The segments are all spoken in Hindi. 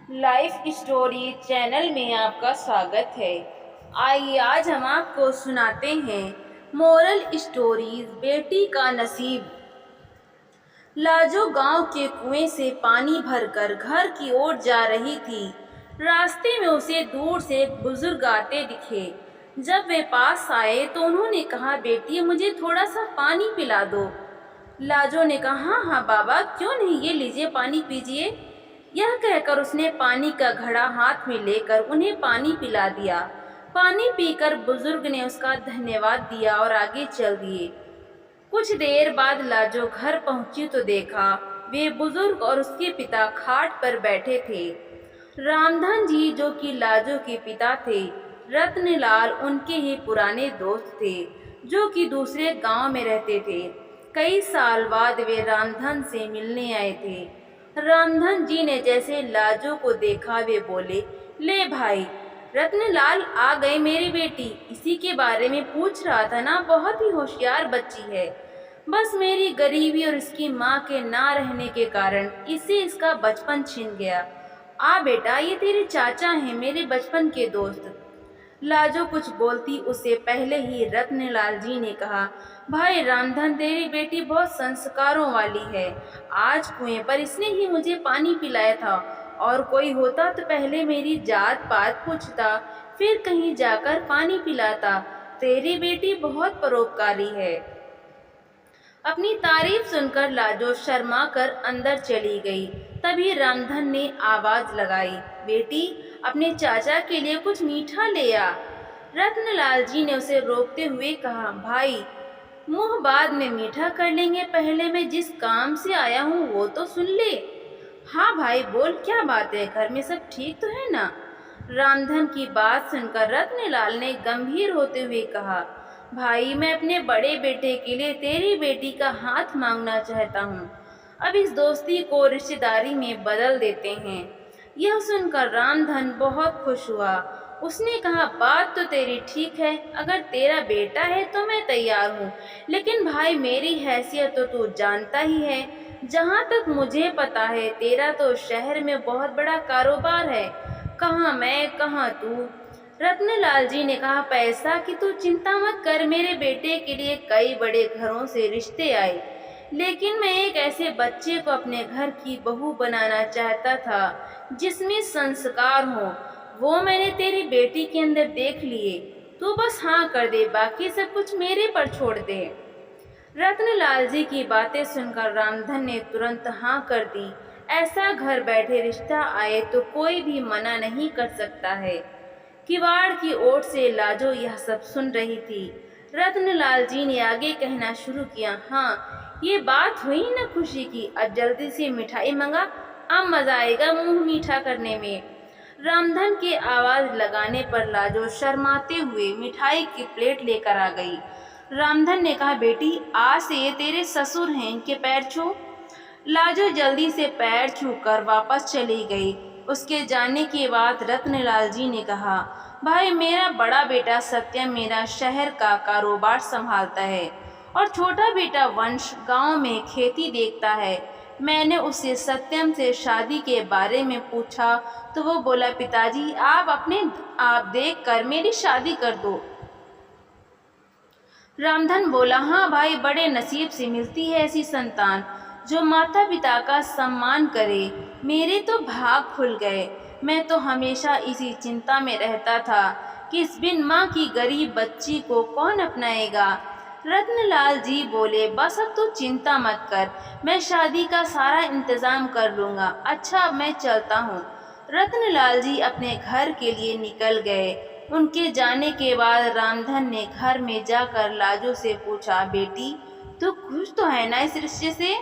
लाइफ स्टोरी चैनल में आपका स्वागत है। आइए आज हम आपको सुनाते हैं मोरल स्टोरीज बेटी का नसीब। लाजो गांव के कुएं से पानी भरकर घर की ओर जा रही थी। रास्ते में उसे दूर से एक बुजुर्ग आते दिखे। जब वे पास आए तो उन्होंने कहा, बेटी मुझे थोड़ा सा पानी पिला दो। लाजो ने कहा, हाँ हाँ बाबा, क्यों नहीं, ये लीजिए पानी पीजिए। यह कहकर उसने पानी का घड़ा हाथ में लेकर उन्हें पानी पिला दिया। पानी पीकर बुजुर्ग ने उसका धन्यवाद दिया और आगे चल दिए। कुछ देर बाद लाजो घर पहुंची तो देखा वे बुजुर्ग और उसके पिता खाट पर बैठे थे। रामधन जी जो कि लाजो के पिता थे, रत्नलाल उनके ही पुराने दोस्त थे जो कि दूसरे गांव में रहते थे। कई साल बाद वे रामधन से मिलने आए थे। रामधन जी ने जैसे लाजो को देखा वे बोले, ले भाई, रत्नलाल आ गए मेरी बेटी, इसी के बारे में पूछ रहा था ना, बहुत ही होशियार बच्ची है। बस मेरी गरीबी और इसकी माँ के ना रहने के कारण इसे इसका बचपन छिन गया। आ बेटा, ये तेरे चाचा हैं, मेरे बचपन के दोस्त। लाजो कुछ बोलती उससे पहले ही रत्नलाल जी ने कहा, भाई रामधन, तेरी बेटी बहुत संस्कारों वाली है। आज कुएं पर इसने ही मुझे पानी पिलाया था, और कोई होता तो पहले मेरी जात पात पूछता, फिर कहीं जाकर पानी पिलाता। तेरी बेटी बहुत परोपकारी है। अपनी तारीफ सुनकर लाजो शर्मा कर अंदर चली गई। तभी रामधन ने आवाज लगाई, बेटी अपने चाचा के लिए कुछ मीठा ले आ। रत्नलाल जी ने उसे रोकते हुए कहा, भाई मुंह बाद में मीठा कर लेंगे, पहले मैं जिस काम से आया हूँ वो तो सुन ले। हाँ भाई बोल, क्या बात है, घर में सब ठीक तो है ना? रामधन की बात सुनकर रत्नलाल ने गंभीर होते हुए कहा, भाई मैं अपने बड़े बेटे के लिए तेरी बेटी का हाथ मांगना चाहता हूँ। अब इस दोस्ती को रिश्तेदारी में बदल देते हैं। यह सुनकर रामधन बहुत खुश हुआ। उसने कहा, बात तो तेरी ठीक है, अगर तेरा बेटा है तो मैं तैयार हूँ, लेकिन भाई मेरी हैसियत तो तू जानता ही है। जहाँ तक मुझे पता है तेरा तो शहर में बहुत बड़ा कारोबार है, कहाँ मैं कहाँ तू। रत्नलाल जी ने कहा, पैसा की तू चिंता मत कर, मेरे बेटे के लिए कई बड़े घरों से रिश्ते आए, लेकिन मैं एक ऐसे बच्चे को अपने घर की बहू बनाना चाहता था जिसमें संस्कार हो। वो मैंने तेरी बेटी के अंदर देख लिए। तू बस हाँ कर दे, बाकी सब कुछ मेरे पर छोड़ दे। रत्नलाल जी की बातें सुनकर रामधन ने तुरंत हाँ कर दी। ऐसा घर बैठे रिश्ता आए तो कोई भी मना नहीं कर सकता है। किवाड़ की ओर से लाजो यह सब सुन रही थी। रत्नलाल जी ने आगे कहना शुरू किया, हाँ ये बात हुई ना खुशी की, अब जल्दी से मिठाई मंगा, अब मजा आएगा मुंह मीठा करने में। रामधन के आवाज लगाने पर लाजो शर्माते हुए मिठाई की प्लेट लेकर आ गई। रामधन ने कहा, बेटी आज से ये तेरे ससुर हैं, इनके पैर छू। लाजो जल्दी से पैर छूकर वापस चली गई। उसके जाने के बाद रत्नलाल जी ने कहा, भाई मेरा बड़ा बेटा सत्यम मेरा शहर का कारोबार संभालता है और छोटा बेटा वंश गांव में खेती देखता है। मैंने उससे सत्यम से शादी के बारे में पूछा तो वो बोला, पिताजी आप देख कर मेरी शादी कर दो। रामधन बोला, हाँ भाई, बड़े नसीब से मिलती है ऐसी संतान जो माता पिता का सम्मान करे। मेरे तो भाग खुल गए। मैं तो हमेशा इसी चिंता में रहता था कि इस बिन माँ की गरीब बच्ची को कौन अपनाएगा। रत्नलाल जी बोले, बस अब तू चिंता मत कर, मैं शादी का सारा इंतजाम कर लूँगा। अच्छा अब मैं चलता हूँ। रत्नलाल जी अपने घर के लिए निकल गए। उनके जाने के बाद रामधन ने घर में जाकर लाजो से पूछा, बेटी तू खुश तो है ना इस रिश्ते से?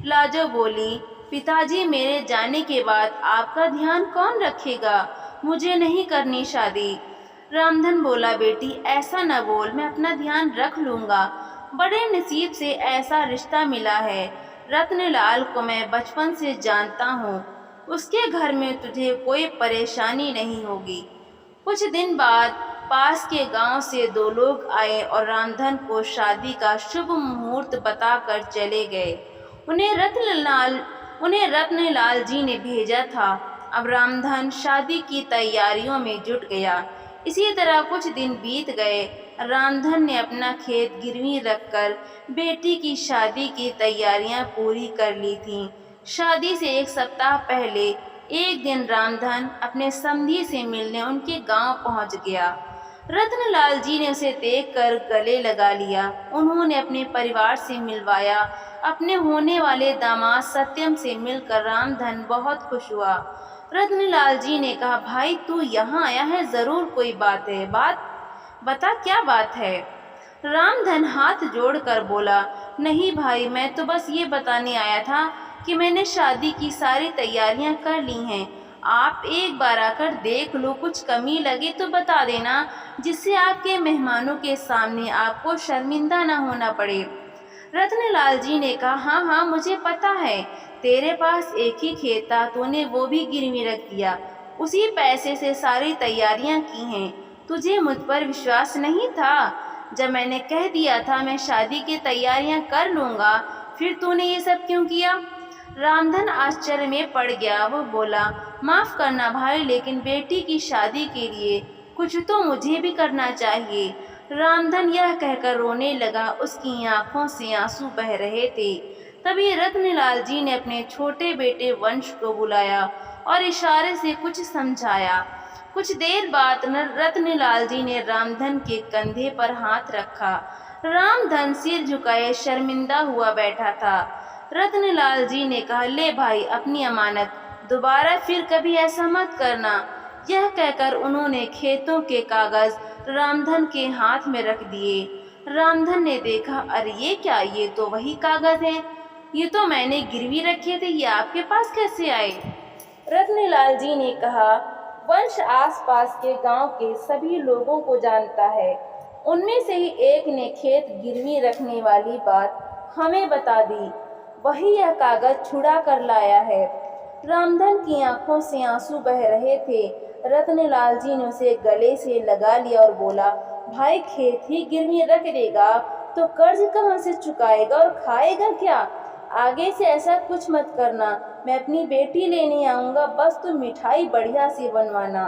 लाजो बोली, पिताजी मेरे जाने के बाद आपका ध्यान कौन रखेगा, मुझे नहीं करनी शादी। रामधन बोला, बेटी ऐसा न बोल, मैं अपना ध्यान रख लूँगा। बड़े नसीब से ऐसा रिश्ता मिला है। रत्नलाल को मैं बचपन से जानता हूँ, उसके घर में तुझे कोई परेशानी नहीं होगी। कुछ दिन बाद पास के गांव से दो लोग आए और रामधन को शादी का शुभ मुहूर्त बताकर चले गए। उन्हें रत्नलाल जी ने भेजा था। अब रामधन शादी की तैयारियों में जुट गया। इसी तरह कुछ दिन बीत गए। रामधन ने अपना खेत गिरवी रखकर बेटी की शादी की तैयारियां पूरी कर ली थीं। शादी से एक सप्ताह पहले एक दिन रामधन अपने समधी से मिलने उनके गांव पहुंच गया। रत्नलाल जी ने उसे देखकर गले लगा लिया। उन्होंने अपने परिवार से मिलवाया। अपने होने वाले दामाद सत्यम से मिलकर रामधन बहुत खुश हुआ। रत्नलाल जी ने कहा, भाई तू यहाँ आया है, जरूर कोई बात है, बात बता क्या बात है। रामधन हाथ जोड़कर बोला, नहीं भाई, मैं तो बस ये बताने आया था कि मैंने शादी की सारी तैयारियां कर ली हैं। आप एक बार आकर देख लो, कुछ कमी लगे तो बता देना, जिससे आपके मेहमानों के सामने आपको शर्मिंदा न होना पड़े। रत्नलाल जी ने कहा, हाँ हाँ मुझे पता है, तेरे पास एक ही खेत था, तूने वो भी गिरवी रख दिया, उसी पैसे से सारी तैयारियां की हैं। तुझे मुझ पर विश्वास नहीं था? जब मैंने कह दिया था मैं शादी की तैयारियां कर लूँगा, फिर तूने ये सब क्यों किया? रामधन आश्चर्य में पड़ गया। वो बोला, माफ़ करना भाई, लेकिन बेटी की शादी के लिए कुछ तो मुझे भी करना चाहिए। रामधन यह कहकर रोने लगा। उसकी आंखों से आंसू बह रहे थे। तभी रत्नलाल जी ने अपने छोटे बेटे वंश को बुलाया और इशारे से कुछ समझाया। कुछ देर बाद रत्नलाल जी ने रामधन के कंधे पर हाथ रखा। रामधन सिर झुकाए शर्मिंदा हुआ बैठा था। रत्नलाल जी ने कहा, ले भाई अपनी अमानत, दोबारा फिर कभी ऐसा मत करना। यह कहकर उन्होंने खेतों के कागज रामधन के हाथ में रख दिए। रामधन ने देखा, अरे ये क्या, ये तो वही कागज हैं, ये तो मैंने गिरवी रखे थे, ये आपके पास कैसे आए? रत्नलाल जी ने कहा, वंश आसपास के गांव के सभी लोगों को जानता है। उनमें से ही एक ने खेत गिरवी रखने वाली बात हमें बता दी, वही यह कागज छुड़ा कर लाया है। रामधन की आंखों से आंसू बह रहे थे। रत्नलाल जी ने उसे गले से लगा लिया और बोला, भाई खेत ही गिरवी रख देगा तो कर्ज कहाँ से चुकाएगा और खाएगा क्या? आगे से ऐसा कुछ मत करना। मैं अपनी बेटी लेने आऊँगा, बस तुम मिठाई बढ़िया से बनवाना।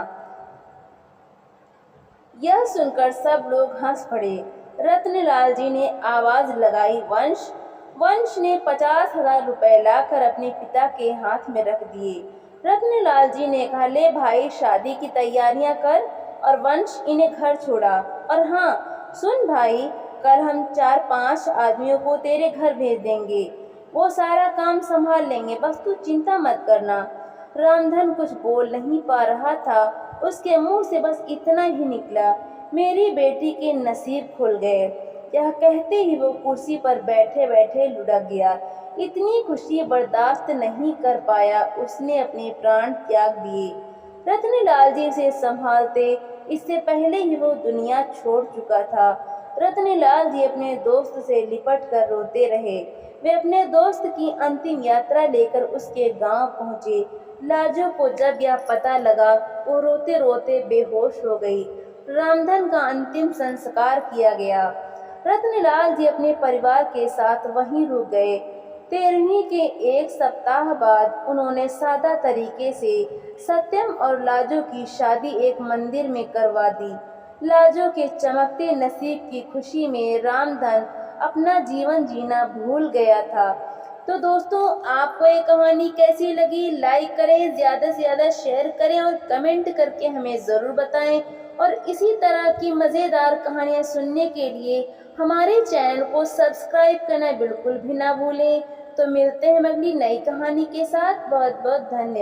यह सुनकर सब लोग हंस पड़े। रत्नलाल जी ने आवाज लगाई, वंश। वंश ने 50,000 रुपए लाकर अपने पिता के हाथ में रख दिए। रत्नलाल जी ने कहा, ले भाई शादी की तैयारियां कर। और वंश इन्हें घर छोड़ा। और हाँ सुन भाई, कल हम 4-5 आदमियों को तेरे घर भेज देंगे, वो सारा काम संभाल लेंगे, बस तू चिंता मत करना। रामधन कुछ बोल नहीं पा रहा था। उसके मुंह से बस इतना ही निकला, मेरी बेटी के नसीब खुल गए। यह कहते ही वो कुर्सी पर बैठे बैठे लुढ़क गया। इतनी खुशी बर्दाश्त नहीं कर पाया, उसने अपने प्राण त्याग दिए। रत्नलाल जी से संभालते इससे पहले ही वो दुनिया छोड़ चुका था। रत्नलाल जी अपने दोस्त से लिपट कर रोते रहे। वे अपने दोस्त की अंतिम यात्रा लेकर उसके गांव पहुंचे। लाजो को जब यह पता लगा, वो रोते रोते बेहोश हो गई। रामधन का अंतिम संस्कार किया गया। रत्नलाल जी अपने परिवार के साथ वहीं रुक गए। 13वीं के एक सप्ताह बाद उन्होंने सादा तरीके से सत्यम और लाजो की शादी एक मंदिर में करवा दी। लाजो के चमकते नसीब की खुशी में रामधन अपना जीवन जीना भूल गया था। तो दोस्तों, आपको ये कहानी कैसी लगी? लाइक करें, ज़्यादा से ज़्यादा शेयर करें और कमेंट करके हमें ज़रूर बताएं। और इसी तरह की मज़ेदार कहानियाँ सुनने के लिए हमारे चैनल को सब्सक्राइब करना बिल्कुल भी ना भूलें। तो मिलते हैं अगली नई कहानी के साथ। बहुत बहुत धन्यवाद।